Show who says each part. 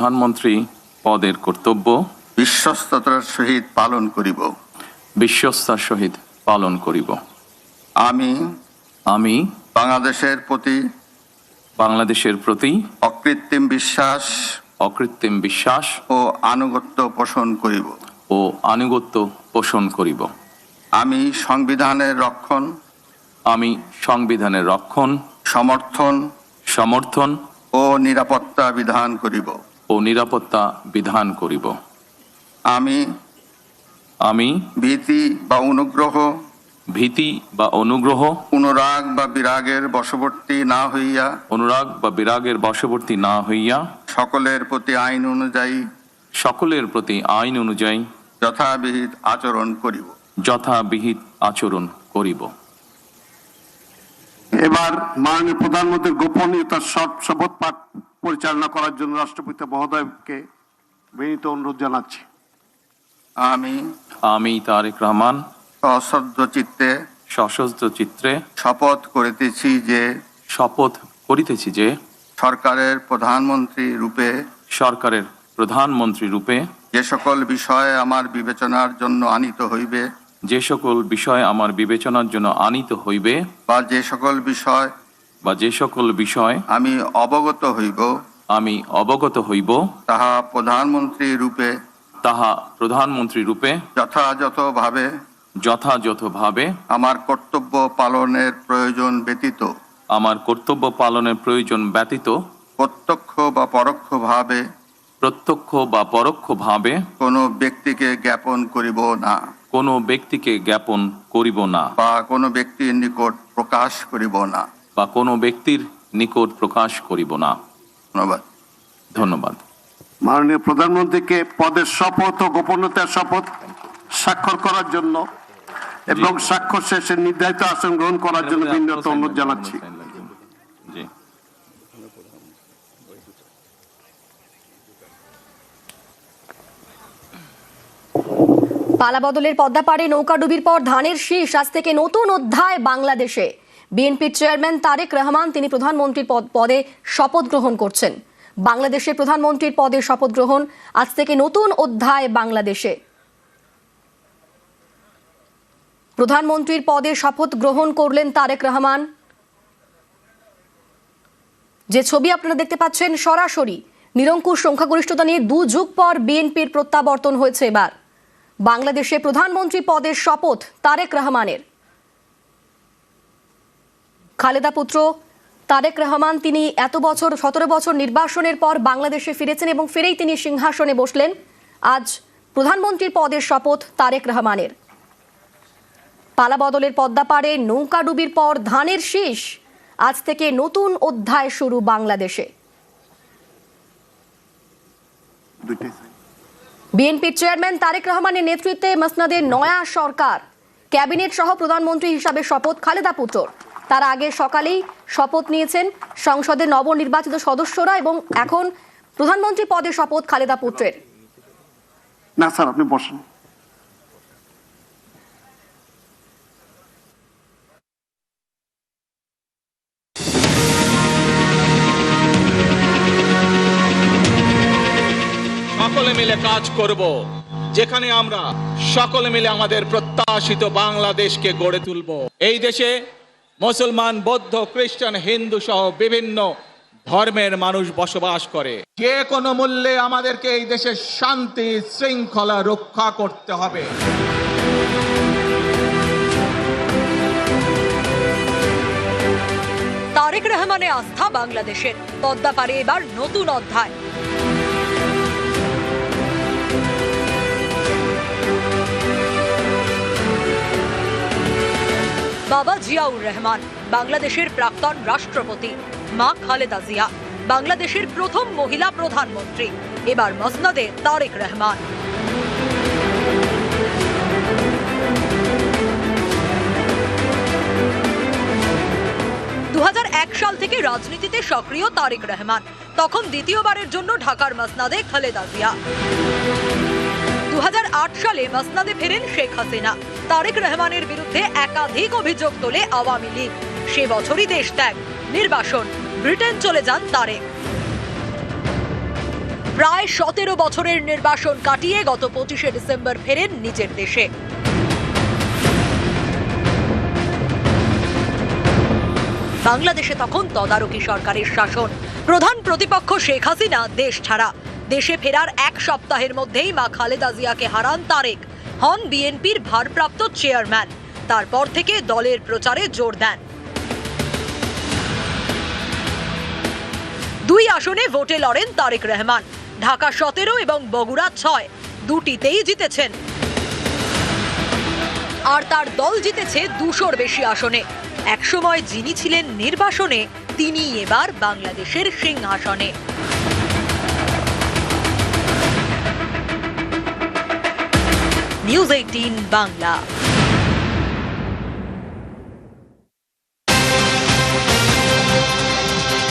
Speaker 1: প্রধানমন্ত্রী পদের কর্তব্য
Speaker 2: বিশ্বস্ততার সহিত পালন করিব।
Speaker 1: বিশ্বস্তার সহিত পালন করিব। আমি
Speaker 2: বাংলাদেশের
Speaker 1: প্রতি
Speaker 2: অকৃত্রিম বিশ্বাস ও আনুগত্য পোষণ করিব। আমি সংবিধানের রক্ষণ, সমর্থন ও নিরাপত্তা বিধান করিব। আমি ভীতি বা অনুগ্রহ অনুরাগ বা বিরাগের বশবর্তী না হইয়া সকলের প্রতি আইন অনুযায়ী যথাবিহিত আচরণ করিব।
Speaker 3: এবার মাননীয় প্রধানমন্ত্রীর গোপনীয়তার শপথ পাঠ পরিচালনা করার জন্য রাষ্ট্রপতি মহোদয়কে বিনীত অনুরোধ জানাচ্ছি।
Speaker 1: আমি তারেক রহমান সশস্ত্র চিত্রে
Speaker 2: শপথ
Speaker 1: করিতেছি যে
Speaker 2: সরকারের প্রধানমন্ত্রী রূপে যে সকল বিষয় আমার বিবেচনার জন্য আনিত হইবে বা যে সকল বিষয় আমি অবগত হইব তাহা প্রধানমন্ত্রী রূপে যথাযথভাবে আমার কর্তব্য পালনের প্রয়োজন ব্যতীত প্রত্যক্ষ বা পরোক্ষভাবে কোনো ব্যক্তিকে জ্ঞাপন করিব না বা কোনো ব্যক্তির নিকট প্রকাশ করিব না। ধন্যবাদ।
Speaker 3: মাননীয় প্রধানমন্ত্রীকে পদের শপথ ও গোপনীয়তার শপথ স্বাক্ষর করার জন্য এবং স্বাক্ষর শেষে নির্ধারিত আসন গ্রহণ করার জন্য বিনীত অনুরোধ জানাচ্ছি।
Speaker 4: পালাবদলের পদ্মাপাড়ে নৌকাডুবির পর ধানের শীষ, আজ থেকে নতুন অধ্যায় বাংলাদেশে। বিএনপির চেয়ারম্যান তারেক রহমান তিনি প্রধানমন্ত্রীর পদে শপথ গ্রহণ করছেন। বাংলাদেশের প্রধানমন্ত্রীর পদে শপথ গ্রহণ, আজ থেকে নতুন অধ্যায় বাংলাদেশে। প্রধানমন্ত্রীর পদে শপথ গ্রহণ করলেন তারেক রহমান। যে ছবি আপনারা দেখতে পাচ্ছেন সরাসরি, নিরঙ্কুশ সংখ্যাগরিষ্ঠতা নিয়ে 2 যুগ পর বিএনপির প্রত্যাবর্তন হয়েছে। এবার বাংলাদেশে প্রধানমন্ত্রী পদের শপথ তারেক রহমানের। খালেদা পুত্র তারেক রহমান তিনি 17 বছর নির্বাসনের পর বাংলাদেশে ফিরেছেন এবং ফিরেই তিনি সিংহাসনে বসলেন। আজ প্রধানমন্ত্রীর পদের শপথ তারেক রহমানের। পালাবদলের পদ্মাপাড়ে নৌকাডুবির পর ধানের শীষ, আজ থেকে নতুন অধ্যায় শুরু বাংলাদেশে। বিএনপির চেয়ারম্যান তারেক রহমানের নেতৃত্বে মসনদে নয়া সরকার, ক্যাবিনেট সহ প্রধানমন্ত্রী হিসাবে শপথ খালেদা পুত্রর। তার আগে সকালেই শপথ নিয়েছেন সংসদের নবনির্বাচিত সদস্যরা এবং এখন প্রধানমন্ত্রী পদে শপথ খালেদা পুত্রের।
Speaker 3: না স্যার, আপনি বসেন।
Speaker 5: সকলে মিলে কাজ করব, যেখানে আমরা সকলে মিলে আমাদের প্রত্যাশিত বাংলাদেশকে গড়ে তুলব। এই দেশে মুসলমান, বৌদ্ধ, খ্রিস্টান, হিন্দু সহ বিভিন্ন ধর্মের মানুষ বসবাস করে। যে কোনো মূল্যে আমাদেরকে এই দেশের শান্তি শৃঙ্খলা রক্ষা করতে হবে।
Speaker 4: তারেক রহমানের আস্থা বাংলাদেশের। পদ্মাপাড়ে এবার নতুন অধ্যায়। বাবা জিয়াউর রহমান বাংলাদেশের প্রাক্তন রাষ্ট্রপতি, মা খালেদা জিয়া বাংলাদেশের প্রথম মহিলা প্রধানমন্ত্রী। এবার মসনদে তারেক রহমান। 2001 সাল থেকে রাজনীতিতে সক্রিয় তারেক রহমান, তখন দ্বিতীয়বারের জন্য ঢাকার মসনদে খালেদা জিয়া। 2008 সালে মসনদে ফেরেন শেখ হাসিনা। তারেক রহমানের বিরুদ্ধে একাধিক অভিযোগ তোলে আওয়ামী লীগ। সে বছরই দেশ ত্যাগ, নির্বাসন, ব্রিটেন চলে যান তারেক।
Speaker 6: প্রায় 17 বছরের নির্বাসন কাটিয়ে গত 25শে ডিসেম্বর ফেরেন নিজের দেশে। বাংলাদেশে তখন তদারকি সরকারের শাসন। প্রধান প্রতিপক্ষ শেখ হাসিনা দেশ ছাড়া। দেশে ফেরার এক সপ্তাহের মধ্যেই মা খালেদা জিয়াকে হারান তারেক, হন বিএনপির ভারপ্রাপ্ত চেয়ারম্যান। তারপর থেকে দলের প্রচারে জোর দেন। 2 আসনে ভোটে লড়েন তারেক রহমান। ঢাকা 17 এবং বগুড়া 6, দুটিতেই জিতেছেন। আর তার দল জিতেছে 200-র বেশি আসনে। একসময় যিনি ছিলেন নির্বাসনে, তিনি এবার বাংলাদেশের সিংহাসনে। নিউজ 18 বাংলা।